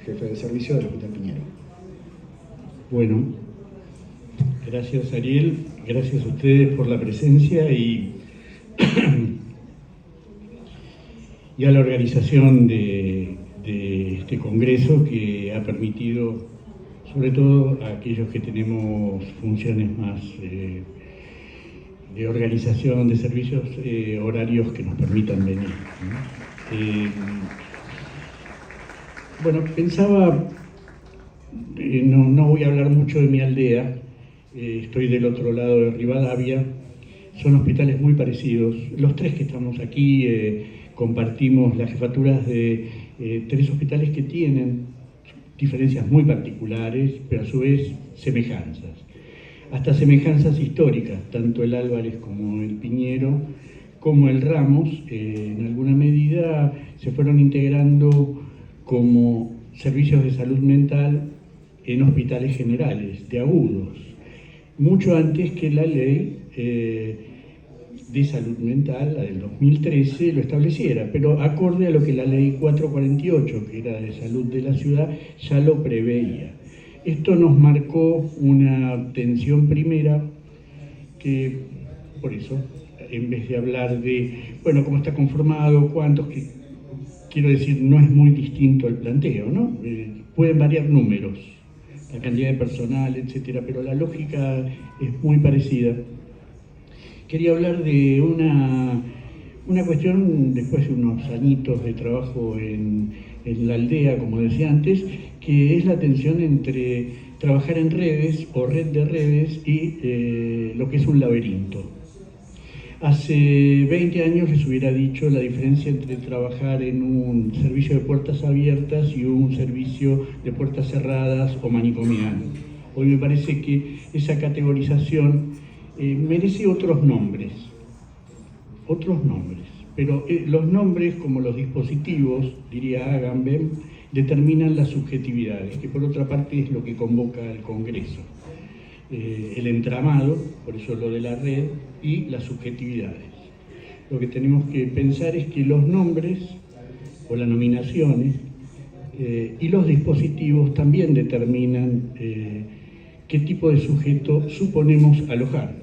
jefe de servicio del Hospital Piñero. Bueno, gracias Ariel, gracias a ustedes por la presencia y a la organización de este congreso que ha permitido, sobre todo a aquellos que tenemos funciones más de organización de servicios, horarios que nos permitan venir, ¿no? Bueno, pensaba, no voy a hablar mucho de mi aldea, estoy del otro lado de Rivadavia, son hospitales muy parecidos. Los tres que estamos aquí compartimos las jefaturas de tres hospitales que tienen diferencias muy particulares, pero a su vez semejanzas. Hasta semejanzas históricas, tanto el Álvarez como el Piñero, como el Ramos, en alguna medida se fueron integrando como servicios de salud mental en hospitales generales, de agudos, mucho antes que la ley de salud mental, la del 2013, lo estableciera, pero acorde a lo que la ley 448, que era de salud de la ciudad, ya lo preveía. Esto nos marcó una tensión primera que, por eso, en vez de hablar de, bueno, cómo está conformado, cuántos, que quiero decir, no es muy distinto el planteo, ¿no? Pueden variar números, la cantidad de personal, etcétera, pero la lógica es muy parecida. Quería hablar de una cuestión, después de unos añitos de trabajo en la aldea, como decía antes, que es la tensión entre trabajar en redes o red de redes y lo que es un laberinto. Hace 20 años les hubiera dicho la diferencia entre trabajar en un servicio de puertas abiertas y un servicio de puertas cerradas o manicomial. Hoy me parece que esa categorización merece otros nombres, pero los nombres, como los dispositivos, diría Agamben, determinan las subjetividades, que por otra parte es lo que convoca al Congreso. El entramado, por eso lo de la red, y las subjetividades. Lo que tenemos que pensar es que los nombres o las nominaciones y los dispositivos también determinan qué tipo de sujeto suponemos alojar.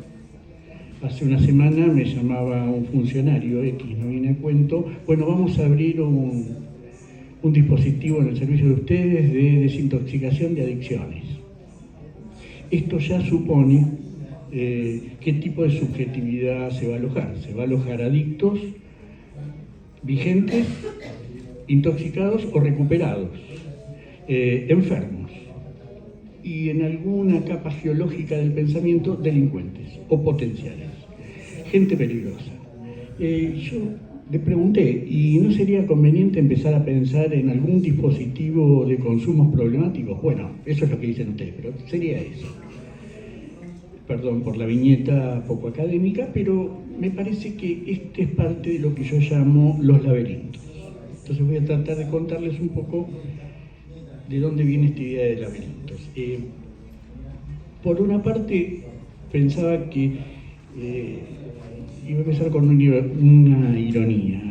Hace una semana me llamaba un funcionario X, no viene a cuento, bueno, vamos a abrir un dispositivo en el servicio de ustedes de desintoxicación de adicciones. Esto ya supone qué tipo de subjetividad se va a alojar. Se va a alojar adictos, vigentes, intoxicados o recuperados, enfermos, y en alguna capa geológica del pensamiento, delincuentes o potenciales, gente peligrosa. Yo le pregunté, ¿y no sería conveniente empezar a pensar en algún dispositivo de consumos problemáticos? Bueno, eso es lo que dicen ustedes, pero sería eso. Perdón por la viñeta poco académica, pero me parece que este es parte de lo que yo llamo los laberintos. Entonces voy a tratar de contarles un poco de dónde viene esta idea de laberintos. Por una parte, pensaba que iba a empezar con una ironía.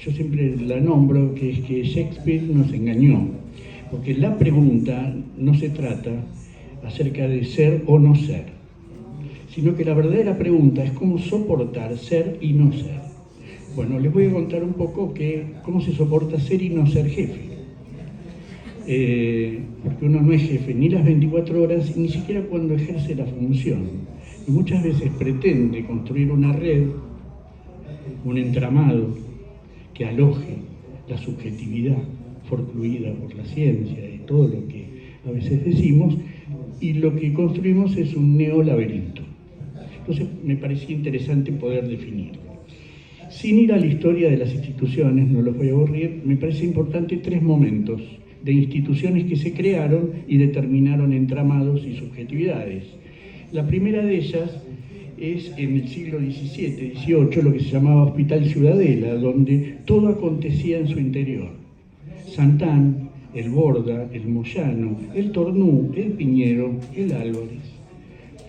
Yo siempre la nombro, que es que Shakespeare nos engañó, porque la pregunta no se trata acerca de ser o no ser, sino que la verdadera pregunta es cómo soportar ser y no ser. Bueno, les voy a contar un poco cómo se soporta ser y no ser jefe. Porque uno no es jefe ni las 24 horas, ni siquiera cuando ejerce la función. Y muchas veces pretende construir una red, un entramado que aloje la subjetividad forcluida por la ciencia y todo lo que a veces decimos, y lo que construimos es un neolaberinto. Entonces me parecía interesante poder definirlo. Sin ir a la historia de las instituciones, no los voy a aburrir, me parece importante 3 momentos de instituciones que se crearon y determinaron entramados y subjetividades. La primera de ellas es en el siglo XVII, XVIII, lo que se llamaba Hospital Ciudadela, donde todo acontecía en su interior. Santán, el Borda, el Moyano, el Tornú, el Piñero, el Álvarez,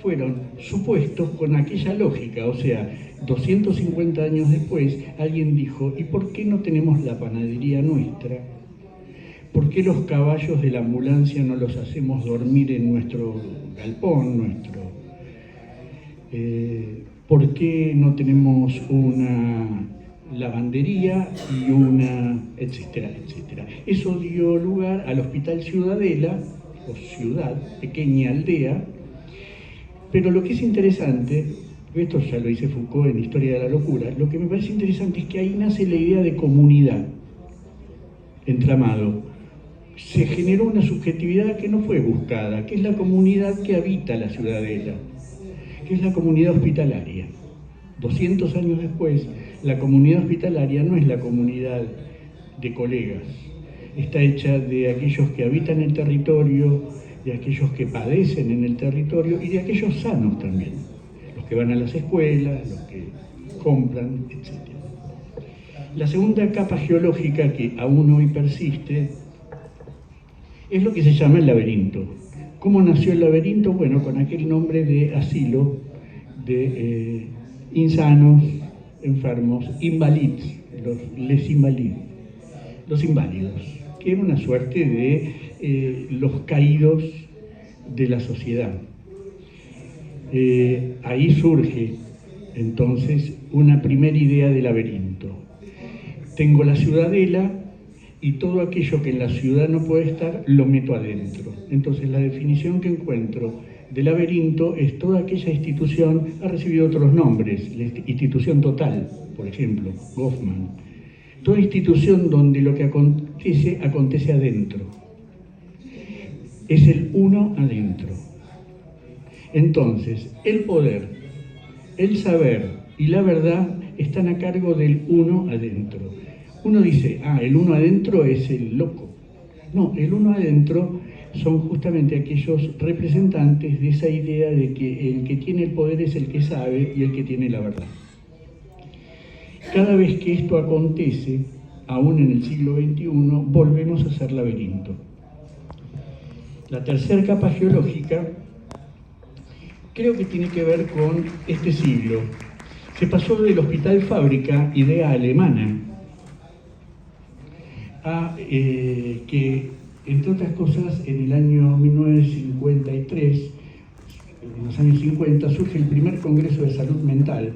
fueron supuestos con aquella lógica, o sea, 250 años después, alguien dijo, ¿y por qué no tenemos la panadería nuestra? ¿Por qué los caballos de la ambulancia no los hacemos dormir en nuestro galpón, ¿por qué no tenemos una lavandería y una etcétera, etcétera? Eso dio lugar al Hospital Ciudadela, o ciudad, pequeña aldea, pero lo que es interesante, esto ya lo dice Foucault en Historia de la Locura, lo que me parece interesante es que ahí nace la idea de comunidad, entramado. Se generó una subjetividad que no fue buscada, que es la comunidad que habita la Ciudadela, que es la comunidad hospitalaria. 200 años después, la comunidad hospitalaria no es la comunidad de colegas, está hecha de aquellos que habitan el territorio, de aquellos que padecen en el territorio y de aquellos sanos también, los que van a las escuelas, los que compran, etc. La segunda capa geológica que aún hoy persiste es lo que se llama el laberinto. ¿Cómo nació el laberinto? Bueno, con aquel nombre de asilo de insanos, enfermos, invalids, les invalides, los inválidos, que era una suerte de los caídos de la sociedad. Ahí surge entonces una primera idea de laberinto. Tengo la ciudadela y todo aquello que en la ciudad no puede estar, lo meto adentro. Entonces la definición que encuentro de laberinto es toda aquella institución, ha recibido otros nombres, la institución total, por ejemplo, Goffman. Toda institución donde lo que acontece, acontece adentro. Es el uno adentro. Entonces, el poder, el saber y la verdad están a cargo del uno adentro. Uno dice, el uno adentro es el loco. No, el uno adentro son justamente aquellos representantes de esa idea de que el que tiene el poder es el que sabe y el que tiene la verdad. Cada vez que esto acontece, aún en el siglo XXI, volvemos a ser laberinto. La tercera capa geológica creo que tiene que ver con este siglo. Se pasó del hospital fábrica, idea alemana, a que, entre otras cosas, en el año 1953, en los años 50, surge el primer Congreso de Salud Mental.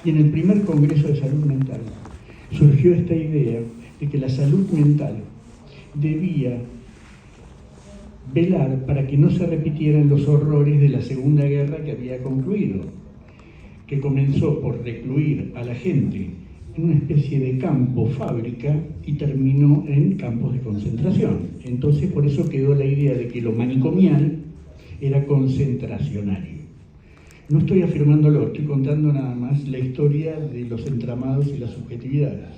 Y en el primer Congreso de Salud Mental surgió esta idea de que la salud mental debía velar para que no se repitieran los horrores de la Segunda Guerra que había concluido, que comenzó por recluir a la gente en una especie de campo fábrica y terminó en campos de concentración. Entonces por eso quedó la idea de que lo manicomial era concentracionario. No estoy afirmándolo, estoy contando nada más la historia de los entramados y las subjetividades.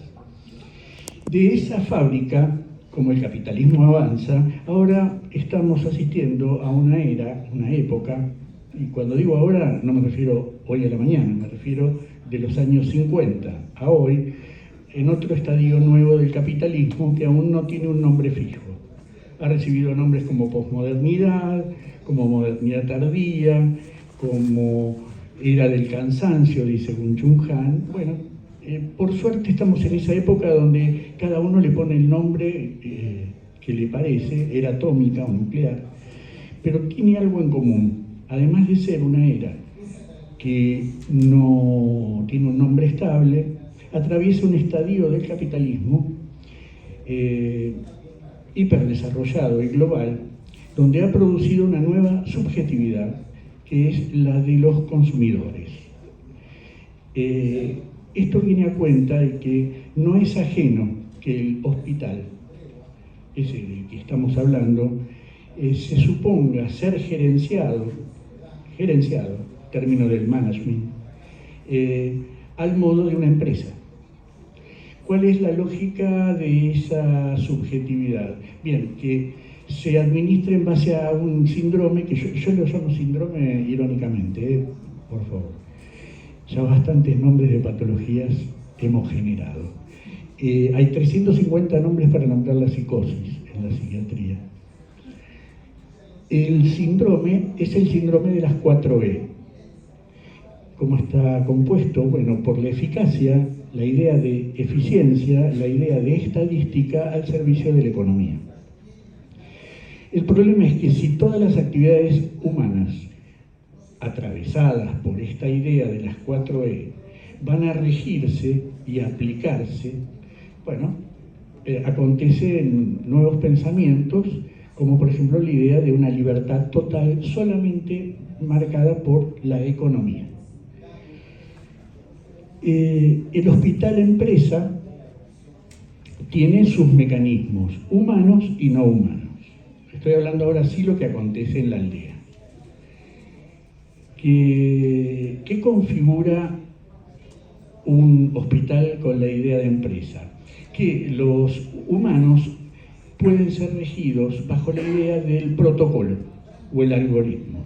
De esa fábrica, como el capitalismo avanza, ahora estamos asistiendo a una era, una época, y cuando digo ahora no me refiero hoy a la mañana, me refiero de los años 50 a hoy, en otro estadio nuevo del capitalismo que aún no tiene un nombre fijo. Ha recibido nombres como posmodernidad, como modernidad tardía, como era del cansancio, dice Byung-Chul Han. Bueno, por suerte estamos en esa época donde cada uno le pone el nombre que le parece, era atómica o nuclear, pero tiene algo en común. Además de ser una era que no tiene un nombre estable, atraviesa un estadio del capitalismo hiperdesarrollado y global, donde ha producido una nueva subjetividad, que es la de los consumidores. Esto viene a cuenta de que no es ajeno que el hospital, ese del que estamos hablando, se suponga ser gerenciado, término del management, al modo de una empresa. ¿Cuál es la lógica de esa subjetividad? Bien, que se administra en base a un síndrome, que yo lo llamo síndrome irónicamente, por favor. Ya bastantes nombres de patologías hemos generado. Hay 350 nombres para nombrar la psicosis en la psiquiatría. El síndrome es el síndrome de las 4E. ¿Cómo está compuesto? Bueno, por la eficacia, la idea de eficiencia, la idea de estadística al servicio de la economía. El problema es que si todas las actividades humanas atravesadas por esta idea de las 4E van a regirse y aplicarse, bueno, acontecen nuevos pensamientos, como por ejemplo la idea de una libertad total solamente marcada por la economía. El hospital empresa tiene sus mecanismos, humanos y no humanos. Estoy hablando ahora sí lo que acontece en la aldea. ¿Qué configura un hospital con la idea de empresa? Que los humanos pueden ser regidos bajo la idea del protocolo o el algoritmo,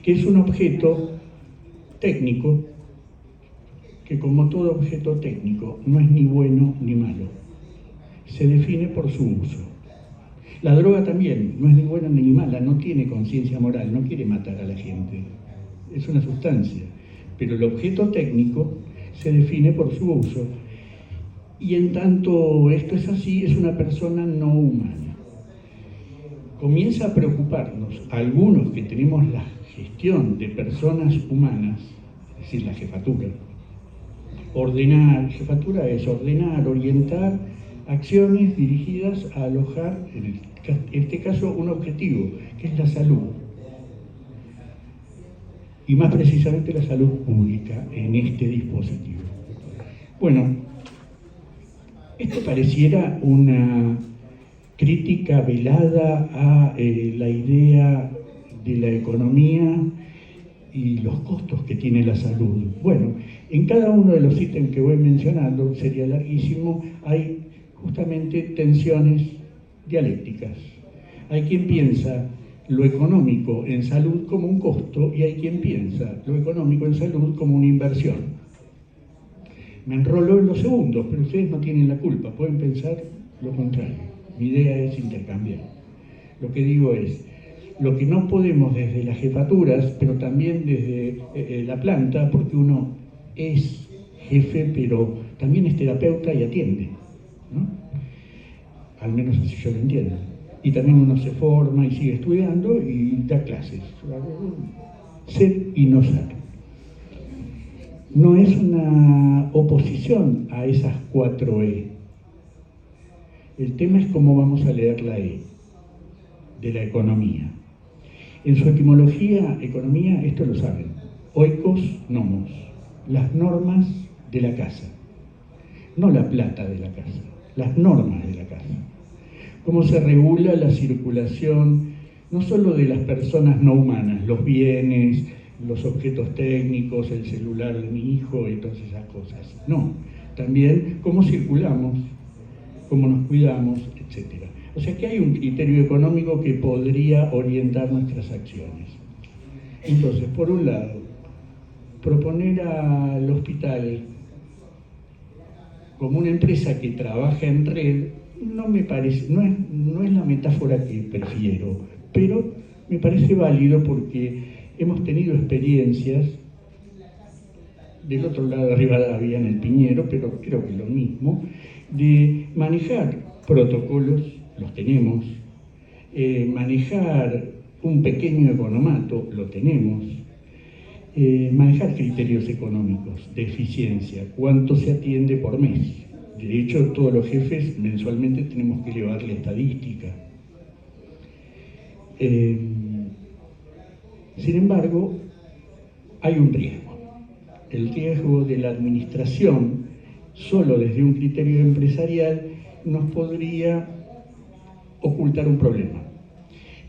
que es un objeto técnico que, como todo objeto técnico, no es ni bueno ni malo, se define por su uso. La droga también no es ni buena ni mala, no tiene conciencia moral, no quiere matar a la gente, es una sustancia, pero el objeto técnico se define por su uso, y en tanto esto es así, es una persona no humana. Comienza a preocuparnos algunos que tenemos la gestión de personas humanas, es decir, la jefatura. Jefatura es ordenar, orientar acciones dirigidas a alojar, en este caso, un objetivo, que es la salud. Y más precisamente la salud pública en este dispositivo. Bueno, esto pareciera una crítica velada a la idea de la economía y los costos que tiene la salud. Bueno, en cada uno de los ítems que voy mencionando, sería larguísimo, hay justamente tensiones dialécticas. Hay quien piensa lo económico en salud como un costo y hay quien piensa lo económico en salud como una inversión. Me enrolo en los segundos, pero ustedes no tienen la culpa, pueden pensar lo contrario. Mi idea es intercambiar. Lo que digo es, lo que no podemos desde las jefaturas, pero también desde la planta, porque uno es jefe, pero también es terapeuta y atiende, ¿no? Al menos así yo lo entiendo. Y también uno se forma y sigue estudiando y da clases. Ser y no ser. No es una oposición a esas 4E. El tema es cómo vamos a leer la E de la economía. En su etimología, economía, esto lo saben, oikos nomos, las normas de la casa, no la plata de la casa, las normas de la casa. Cómo se regula la circulación, no solo de las personas no humanas, los bienes, los objetos técnicos, el celular de mi hijo y todas esas cosas. No, también cómo circulamos, cómo nos cuidamos, etc. O sea que hay un criterio económico que podría orientar nuestras acciones. Entonces, por un lado, proponer al hospital como una empresa que trabaja en red no me parece, no es la metáfora que prefiero, pero me parece válido porque hemos tenido experiencias del otro lado de Rivadavia, en el Piñero, pero creo que lo mismo, de manejar protocolos, los tenemos, manejar un pequeño economato, lo tenemos, manejar criterios económicos de eficiencia, cuánto se atiende por mes. De hecho, todos los jefes mensualmente tenemos que elevar la estadística. Sin embargo, hay un riesgo. El riesgo de la administración, solo desde un criterio empresarial, nos podría ocultar un problema,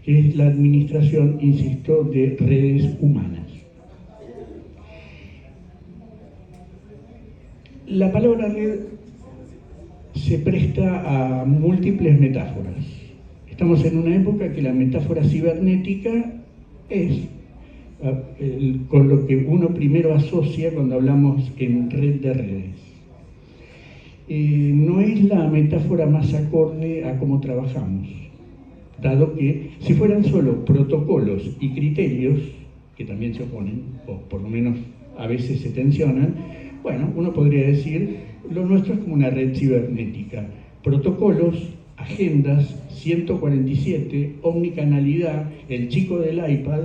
que es la administración, insisto, de redes humanas. La palabra red se presta a múltiples metáforas. Estamos en una época que la metáfora cibernética es con lo que uno primero asocia cuando hablamos en red de redes. No es la metáfora más acorde a cómo trabajamos, dado que si fueran solo protocolos y criterios, que también se oponen, o por lo menos a veces se tensionan, bueno, uno podría decir, lo nuestro es como una red cibernética, protocolos, agendas, 147, omnicanalidad, el chico del iPad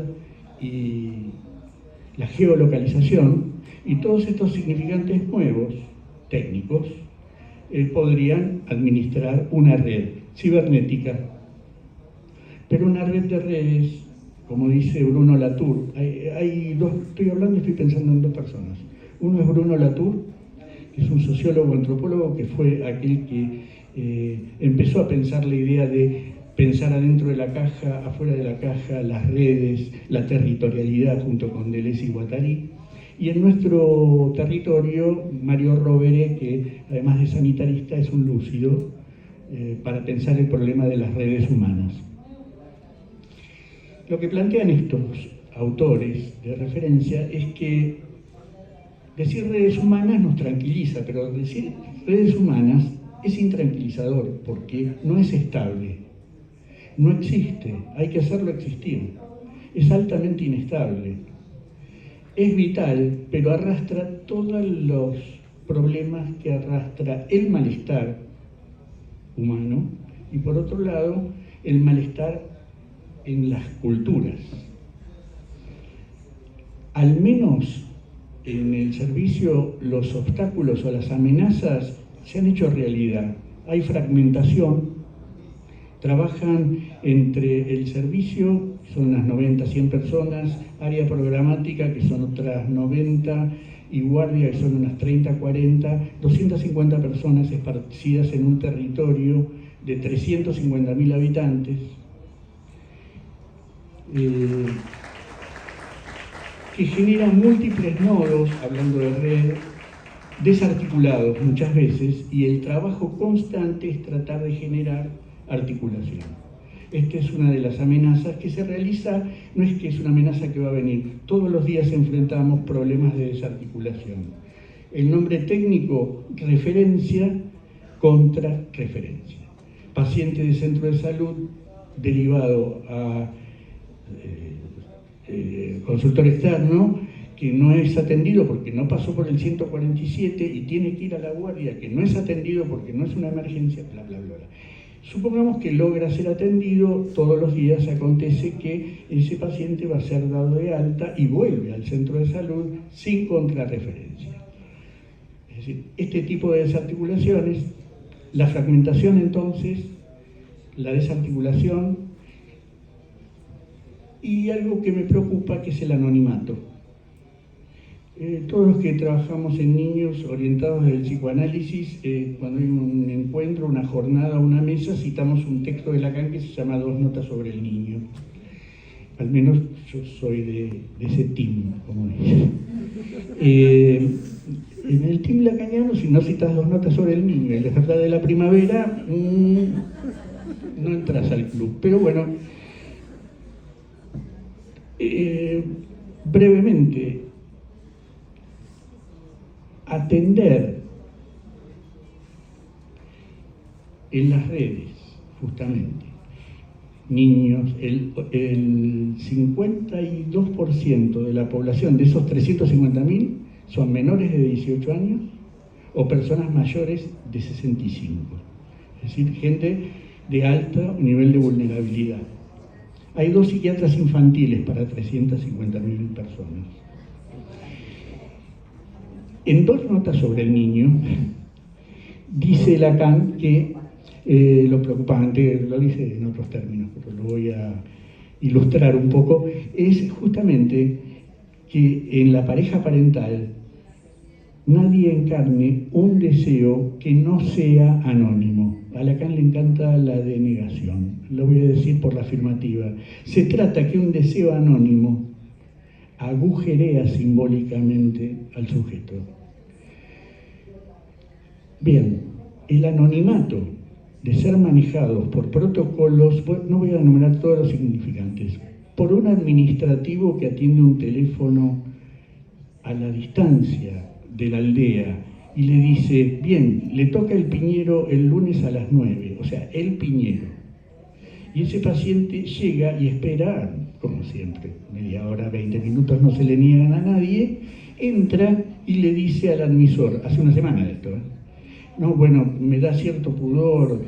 y la geolocalización, y todos estos significantes nuevos, técnicos, podrían administrar una red cibernética. Pero una red de redes, como dice Bruno Latour, hay dos, estoy pensando en dos personas. Uno es Bruno Latour, que es un sociólogo antropólogo que fue aquel que empezó a pensar la idea de pensar adentro de la caja, afuera de la caja, las redes, la territorialidad, junto con Deleuze y Guattari. Y en nuestro territorio, Mario Rovere, que además de sanitarista es un lúcido para pensar el problema de las redes humanas. Lo que plantean estos autores de referencia es que decir redes humanas nos tranquiliza, pero decir redes humanas es intranquilizador porque no es estable, no existe, hay que hacerlo existir, es altamente inestable. Es vital, pero arrastra todos los problemas que arrastra el malestar humano y, por otro lado, el malestar en las culturas. Al menos en el servicio, los obstáculos o las amenazas se han hecho realidad. Hay fragmentación. Trabajan entre el servicio, son unas 90, 100 personas, área programática, que son otras 90, y guardia, que son unas 30, 40, 250 personas esparcidas en un territorio de 350.000 habitantes, que generan múltiples nodos, hablando de red, desarticulados muchas veces, y el trabajo constante es tratar de generar articulación. Esta es una de las amenazas que se realiza, no es que es una amenaza que va a venir, todos los días enfrentamos problemas de desarticulación. El nombre técnico, referencia contra referencia. Paciente de centro de salud derivado a consultor externo, que no es atendido porque no pasó por el 147 y tiene que ir a la guardia, que no es atendido porque no es una emergencia, bla, bla, bla. Supongamos que logra ser atendido, todos los días acontece que ese paciente va a ser dado de alta y vuelve al centro de salud sin contrarreferencia. Es decir, este tipo de desarticulaciones, la fragmentación entonces, la desarticulación y algo que me preocupa, que es el anonimato. Todos los que trabajamos en niños orientados del psicoanálisis, cuando hay un encuentro, una jornada, una mesa, citamos un texto de Lacan que se llama 2 notas sobre el niño. Al menos yo soy de ese team, como dice. En el team lacaniano, si no citas 2 notas sobre el niño y la verdad de la primavera, no entras al club. Pero bueno, brevemente, atender en las redes, justamente, niños, el 52% de la población de esos 350.000 son menores de 18 años o personas mayores de 65, es decir, gente de alto nivel de vulnerabilidad. Hay 2 psiquiatras infantiles para 350.000 personas. En 2 notas sobre el niño, dice Lacan que lo preocupante, lo dice en otros términos, pero lo voy a ilustrar un poco, es justamente que en la pareja parental nadie encarne un deseo que no sea anónimo. A Lacan le encanta la denegación, lo voy a decir por la afirmativa. Se trata que un deseo anónimo agujerea simbólicamente al sujeto. Bien, el anonimato de ser manejados por protocolos, no voy a enumerar todos los significantes, por un administrativo que atiende un teléfono a la distancia de la aldea y le dice, bien, le toca el Piñero el lunes a las 9, o sea, el Piñero. Y ese paciente llega y espera, como siempre, media hora, 20 minutos, no se le niegan a nadie, entra y le dice al admisor, hace una semana de esto, no, bueno, me da cierto pudor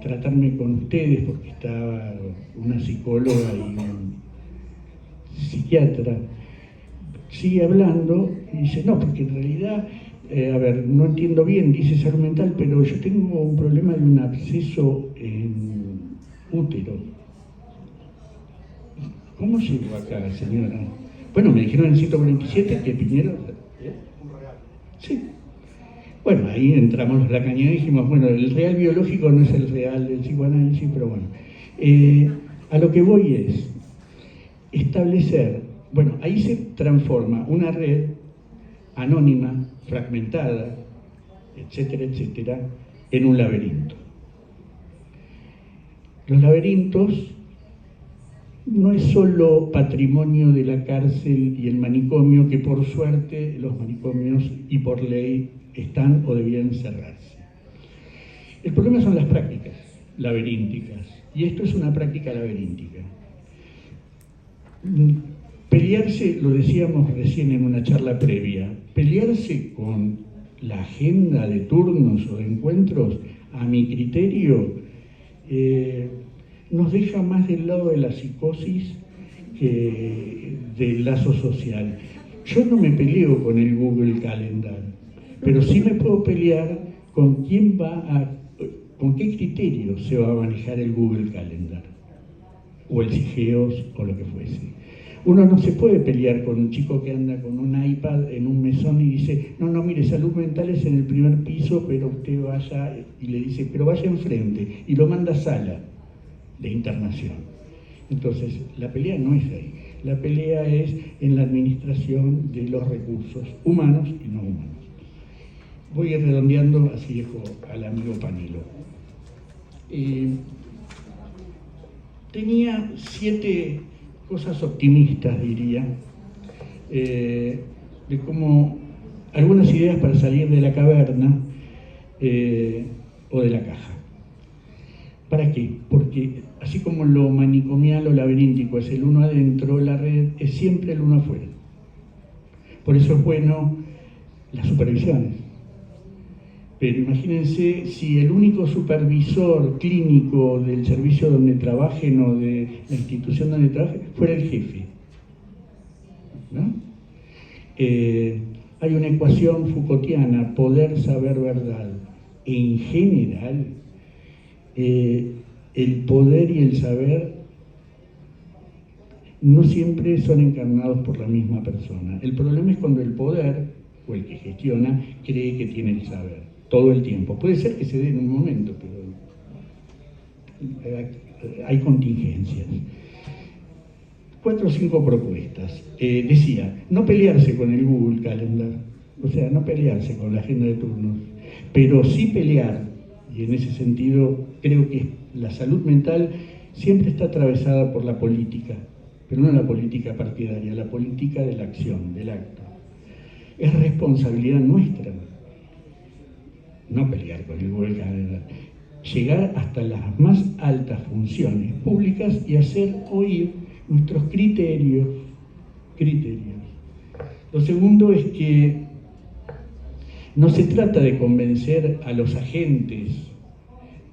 tratarme con ustedes porque estaba una psicóloga y un psiquiatra. Sigue hablando y dice, no, porque en realidad, a ver, no entiendo bien, dice salud mental, pero yo tengo un problema de un absceso en útero. ¿Cómo llegó acá, señora? Bueno, me dijeron en 147 que Piñero... Sí. Bueno, ahí entramos la cañada y dijimos, bueno, el real biológico no es el real del psicoanálisis, pero bueno. A lo que voy es establecer, bueno, ahí se transforma una red anónima, fragmentada, etcétera, etcétera, en un laberinto. Los laberintos no es solo patrimonio de la cárcel y el manicomio, que por suerte los manicomios y por ley están o debían cerrarse. El problema son las prácticas laberínticas, y esto es una práctica laberíntica. Pelearse, lo decíamos recién en una charla previa, pelearse con la agenda de turnos o de encuentros, a mi criterio, nos deja más del lado de la psicosis que del lazo social. Yo no me peleo con el Google Calendar, pero sí me puedo pelear con quién con qué criterio se va a manejar el Google Calendar, o el Sigeos, o lo que fuese. Uno no se puede pelear con un chico que anda con un iPad en un mesón y dice, no, mire, salud mental es en el primer piso, pero usted vaya, y le dice, pero vaya enfrente, y lo manda a sala de internación. Entonces, la pelea no es ahí. La pelea es en la administración de los recursos humanos y no humanos. Voy a ir redondeando, así dejo al amigo Panelo. Tenía 7 cosas optimistas, diría, de cómo algunas ideas para salir de la caverna o de la caja. ¿Para qué? Porque así como lo manicomial o laberíntico es el uno adentro, la red es siempre el uno afuera. Por eso es bueno las supervisiones. Pero imagínense si el único supervisor clínico del servicio donde trabajen o de la institución donde trabajen fuera el jefe, ¿no? Hay una ecuación Foucaultiana, poder, saber, verdad. En general, el poder y el saber no siempre son encarnados por la misma persona. El problema es cuando el poder, o el que gestiona, cree que tiene el saber todo el tiempo. Puede ser que se dé en un momento, pero hay contingencias. 4 o 5 propuestas. Decía, no pelearse con el Google Calendar, o sea, no pelearse con la agenda de turnos, pero sí pelear, y en ese sentido creo que la salud mental siempre está atravesada por la política, pero no la política partidaria, la política de la acción, del acto. Es responsabilidad nuestra no pelear con el Google Calendar, llegar hasta las más altas funciones públicas y hacer oír nuestros criterios. Lo segundo es que no se trata de convencer a los agentes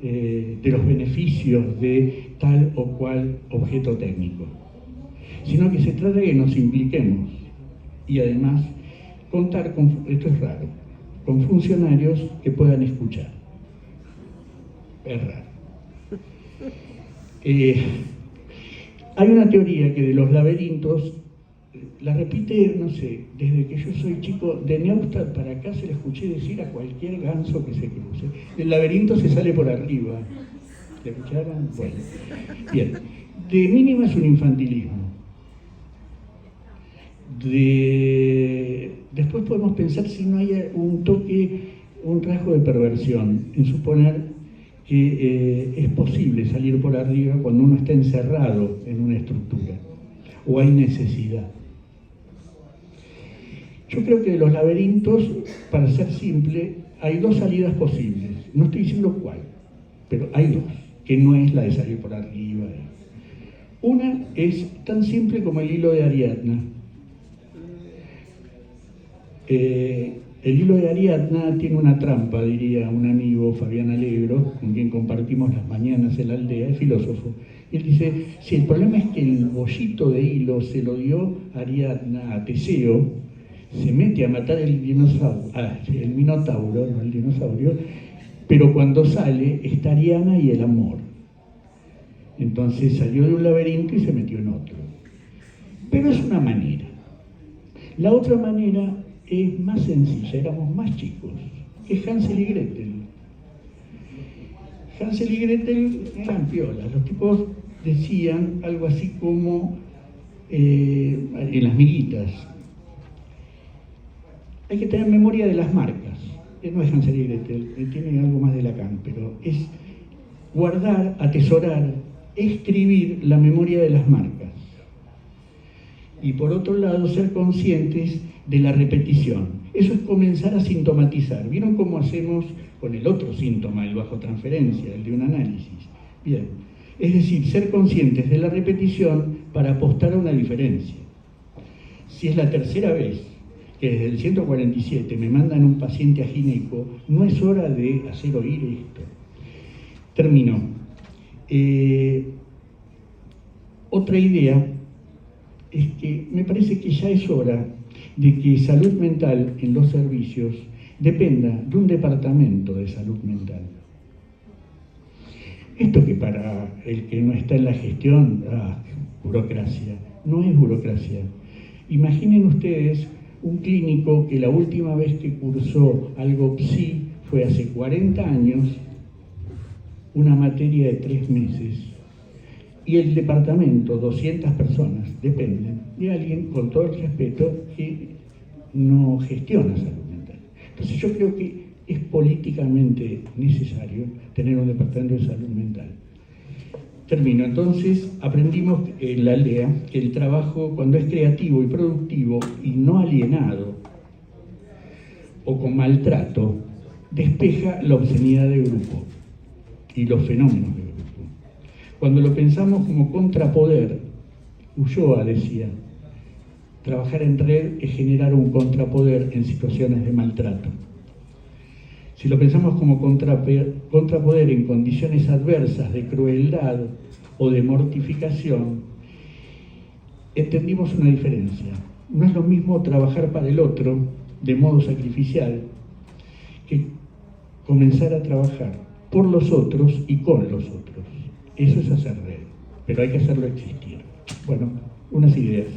de los beneficios de tal o cual objeto técnico, sino que se trata de que nos impliquemos y además contar con, esto es raro, con funcionarios que puedan escuchar. Es raro. Hay una teoría que de los laberintos, la repite, no sé, desde que yo soy chico, de Neustadt para acá se le escuché decir a cualquier ganso que se cruce. El laberinto se sale por arriba. ¿Le escucharon? Bueno, bien. De mínima es un infantilismo. Después podemos pensar si no hay un toque, un rasgo de perversión en suponer que es posible salir por arriba cuando uno está encerrado en una estructura o hay necesidad. Yo creo que de los laberintos, para ser simple, hay 2 salidas posibles. No estoy diciendo cuál, pero hay 2, que no es la de salir por arriba. Una es tan simple como el hilo de Ariadna. El hilo de Ariadna tiene una trampa, diría un amigo, Fabián Alegro, con quien compartimos las mañanas en la aldea, es filósofo. Él dice, si el problema es que el bollito de hilo se lo dio Ariadna a Teseo, se mete a matar el dinosaurio, el minotauro, no el dinosaurio, pero cuando sale está Ariadna y el amor. Entonces salió de un laberinto y se metió en otro. Pero es una manera. La otra manera es más sencilla, éramos más chicos, que es Hansel y Gretel. Hansel y Gretel eran piolas, los tipos decían algo así como en las miguitas, hay que tener memoria de las marcas. No es Hansel y Gretel, tiene algo más de Lacan, pero es guardar, atesorar, escribir la memoria de las marcas. Y por otro lado, ser conscientes de la repetición. Eso es comenzar a sintomatizar. ¿Vieron cómo hacemos con el otro síntoma, el bajo transferencia, el de un análisis? Bien. Es decir, ser conscientes de la repetición para apostar a una diferencia. Si es la tercera vez que desde el 147 me mandan un paciente a gineco, no es hora de hacer oír esto. Termino. Otra idea es que me parece que ya es hora de que salud mental en los servicios dependa de un departamento de salud mental. Esto que para el que no está en la gestión, burocracia, no es burocracia. Imaginen ustedes un clínico que la última vez que cursó algo PSI fue hace 40 años, una materia de 3 meses, y el departamento, 200 personas, dependen de alguien, con todo el respeto, que no gestiona salud mental. Entonces yo creo que es políticamente necesario tener un departamento de salud mental. Termino. Entonces, aprendimos en la aldea que el trabajo, cuando es creativo y productivo y no alienado o con maltrato, despeja la obscenidad de grupo y los fenómenos de grupo. Cuando lo pensamos como contrapoder, Ulloa decía, trabajar en red es generar un contrapoder en situaciones de maltrato. Si lo pensamos como contrapoder en condiciones adversas de crueldad o de mortificación, entendimos una diferencia. No es lo mismo trabajar para el otro de modo sacrificial que comenzar a trabajar por los otros y con los otros. Eso es hacer red, pero hay que hacerlo existir. Bueno, unas ideas.